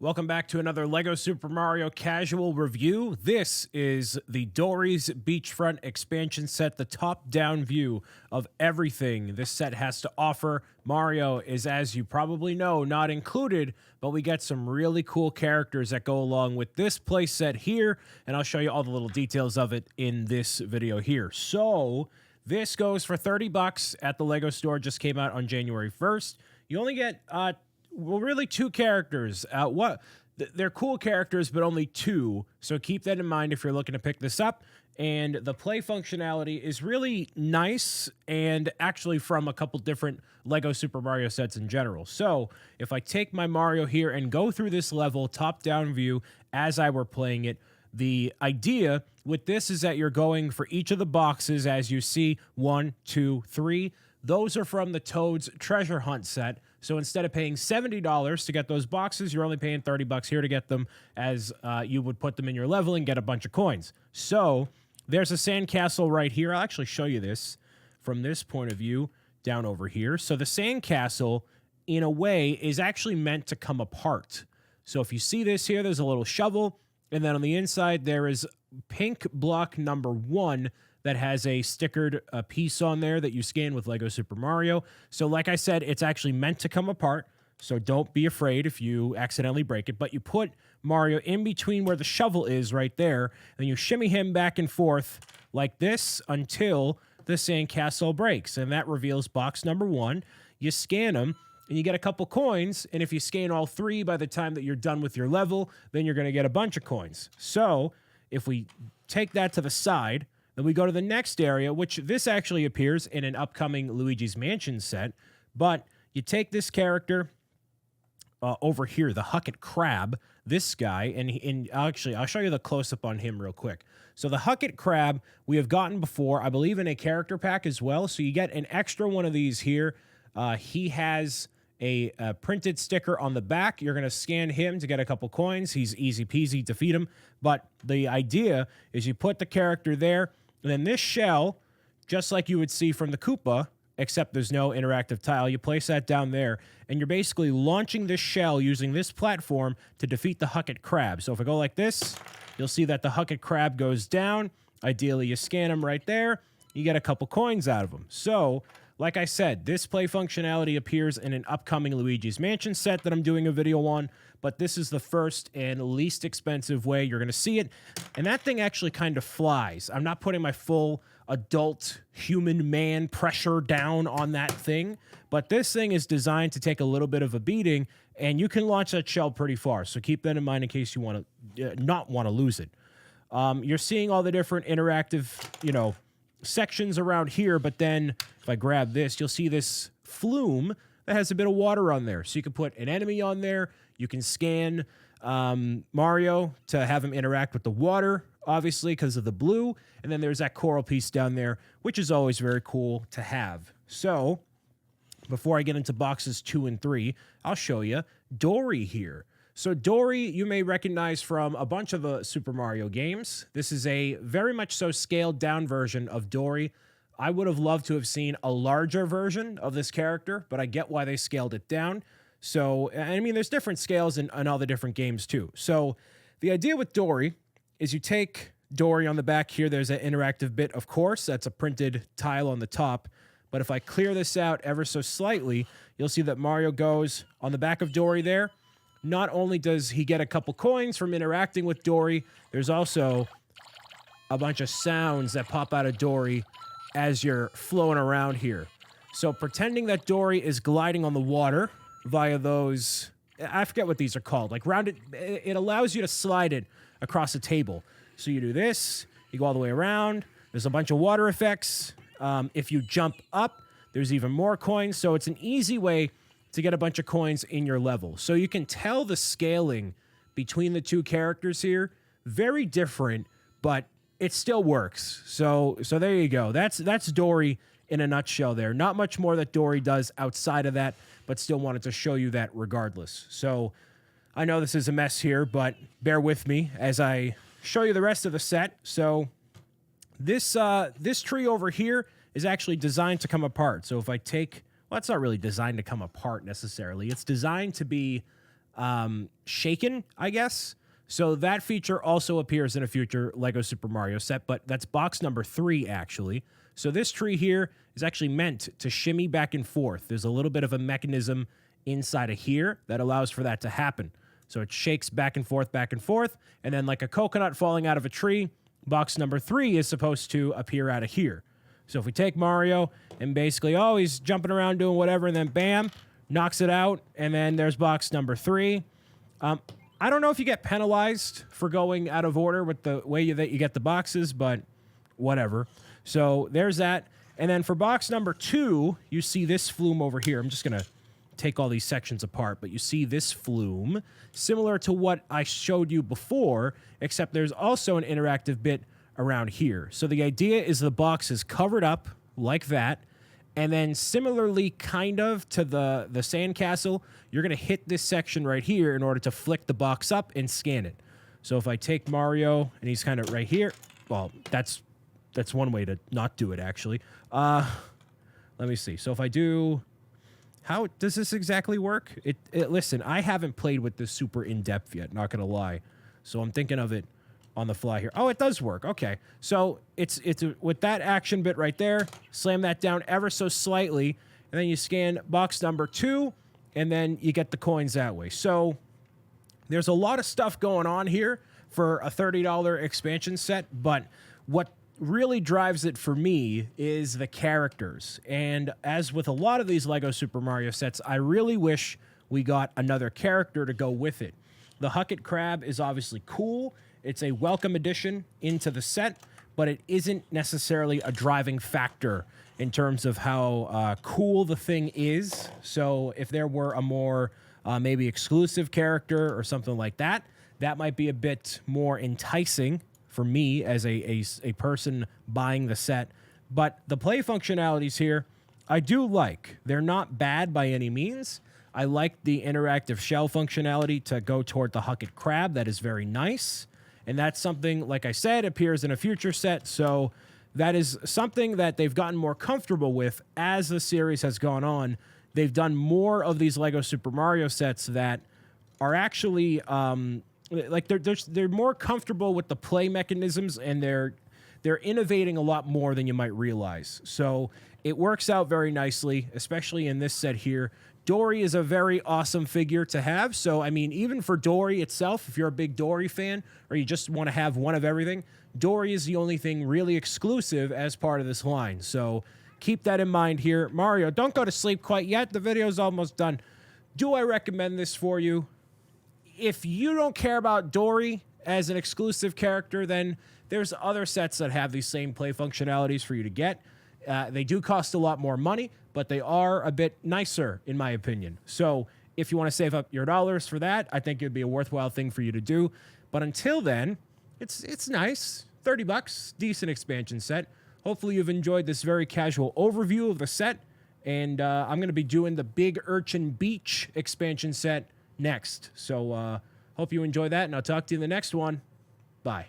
Welcome back to another LEGO Super Mario casual review. This is the Dorrie's Beachfront expansion set, the top-down view of everything this set has to offer. Mario is, as you probably know, not included, but we get some really cool characters that go along with this play set here, and I'll show you all the little details of it in this video here. So, this goes for 30 bucks at the LEGO store, just came out on January 1st. You only get well, really two characters. They're cool characters, but only two. So keep that in mind if you're looking to pick this up. And the play functionality is really nice and actually from a couple different LEGO Super Mario sets in general. So if I take my Mario here and go through this level, top-down view, as I were playing it, the idea with this is that you're going for each of the boxes, as you see, 1, 2, 3. Those are from the Toad's Treasure Hunt set. So instead of paying $70 to get those boxes, you're only paying 30 bucks here to get them, as you would put them in your level and get a bunch of coins. So there's a sandcastle right here. I'll actually show you this from this point of view down over here. So the sandcastle, in a way, is actually meant to come apart. So if you see this here, there's a little shovel, and then on the inside there is pink block number 1 that has a stickered piece on there that you scan with LEGO Super Mario. So like I said, it's actually meant to come apart, so don't be afraid if you accidentally break it. But you put Mario in between where the shovel is right there, and you shimmy him back and forth like this until the sandcastle breaks, and that reveals box number 1. You scan him, and you get a couple coins, and if you scan all 3 by the time that you're done with your level, then you're going to get a bunch of coins. So if we take that to the side, then we go to the next area, which this actually appears in an upcoming Luigi's Mansion set. But you take this character over here, the Hucket Crab, this guy, and actually, I'll show you the close-up on him real quick. So the Hucket Crab we have gotten before, I believe in a character pack as well. So you get an extra one of these here. He has a printed sticker on the back. You're going to scan him to get a couple coins. He's easy peasy to defeat him. But the idea is you put the character there, and then this shell, just like you would see from the Koopa, except there's no interactive tile, you place that down there, and you're basically launching this shell using this platform to defeat the Hucket Crab. So if I go like this, you'll see that the Hucket Crab goes down. Ideally, you scan him right there. You get a couple coins out of him. So, like I said, this play functionality appears in an upcoming Luigi's Mansion set that I'm doing a video on, but this is the first and least expensive way you're going to see it. And that thing actually kind of flies. I'm not putting my full adult human man pressure down on that thing, but this thing is designed to take a little bit of a beating, and you can launch that shell pretty far. So keep that in mind in case you want to not want to lose it. You're seeing all the different interactive, sections around here, but then if I grab this, you'll see this flume that has a bit of water on there. So you can put an enemy on there. You can scan Mario to have him interact with the water, obviously, because of the blue. And then there's that coral piece down there, which is always very cool to have. So before I get into boxes 2 and 3, I'll show you Dorrie here. So Dorrie, you may recognize from a bunch of Super Mario games. This is a very much so scaled down version of Dorrie. I would have loved to have seen a larger version of this character, but I get why they scaled it down. So, I mean, there's different scales in all the different games too. So the idea with Dorrie is you take Dorrie on the back here. There's an interactive bit, of course. That's a printed tile on the top. But if I clear this out ever so slightly, you'll see that Mario goes on the back of Dorrie there. Not only does he get a couple coins from interacting with Dorrie, there's also a bunch of sounds that pop out of Dorrie as you're flowing around here. So pretending that Dorrie is gliding on the water via those, I forget what these are called, like rounded, it allows you to slide it across a table. So you do this, you go all the way around, there's a bunch of water effects. If you jump up, there's even more coins. So it's an easy way to get a bunch of coins in your level. So you can tell the scaling between the two characters here. Very different, but it still works. So there you go. That's Dorrie in a nutshell there. Not much more that Dorrie does outside of that, but still wanted to show you that regardless. So I know this is a mess here, but bear with me as I show you the rest of the set. So this tree over here is actually designed to come apart. So if I take, well, it's not really designed to come apart necessarily. It's designed to be shaken, I guess. So that feature also appears in a future Lego Super Mario set, but that's box number 3, actually. So this tree here is actually meant to shimmy back and forth. There's a little bit of a mechanism inside of here that allows for that to happen. So it shakes back and forth, and then like a coconut falling out of a tree, box number 3 is supposed to appear out of here. So if we take Mario and basically, oh, he's jumping around doing whatever, and then bam, knocks it out, and then there's box number 3. I don't know if you get penalized for going out of order with the way that you get the boxes, but whatever. So there's that. And then for box number 2, you see this flume over here. I'm just going to take all these sections apart, but you see this flume, similar to what I showed you before, except there's also an interactive bit around here. So the idea is the box is covered up like that, and then similarly kind of to the sandcastle, you're going to hit this section right here in order to flick the box up and scan it. So if I take Mario and he's kind of right here, well, that's one way to not do it, actually. Let me see. So if I do... How does this exactly work? Listen, I haven't played with this super in-depth yet, not going to lie. So I'm thinking of it on the fly here. Oh, it does work. Okay. So it's with that action bit right there, slam that down ever so slightly, and then you scan box number 2, and then you get the coins that way. So there's a lot of stuff going on here for a $30 expansion set, but what really drives it for me is the characters. And as with a lot of these Lego Super Mario sets, I really wish we got another character to go with it. The Hucket Crab is obviously cool. It's a welcome addition into the set, but it isn't necessarily a driving factor in terms of how cool the thing is. So if there were a more maybe exclusive character or something like that, that might be a bit more enticing for me as a person buying the set. But the play functionalities here, I do like. They're not bad by any means. I like the interactive shell functionality to go toward the Hucket Crab. That is very nice. And that's something, like I said, appears in a future set. So that is something that they've gotten more comfortable with as the series has gone on. They've done more of these Lego Super Mario sets that are actually... like they're more comfortable with the play mechanisms, and they're innovating a lot more than you might realize. So it works out very nicely, especially in this set here. Dorrie is a very awesome figure to have. So, I mean, even for Dorrie itself, if you're a big Dorrie fan or you just want to have one of everything, Dorrie is the only thing really exclusive as part of this line. So keep that in mind here. Mario, don't go to sleep quite yet. The video's almost done. Do I recommend this for you? If you don't care about Dorrie as an exclusive character, then there's other sets that have these same play functionalities for you to get. They do cost a lot more money, but they are a bit nicer, in my opinion. So if you want to save up your dollars for that, I think it'd be a worthwhile thing for you to do. But until then, it's nice. $30, decent expansion set. Hopefully you've enjoyed this very casual overview of the set. And I'm going to be doing the Big Urchin Beach expansion set next. So hope you enjoy that, and I'll talk to you in the next one. Bye.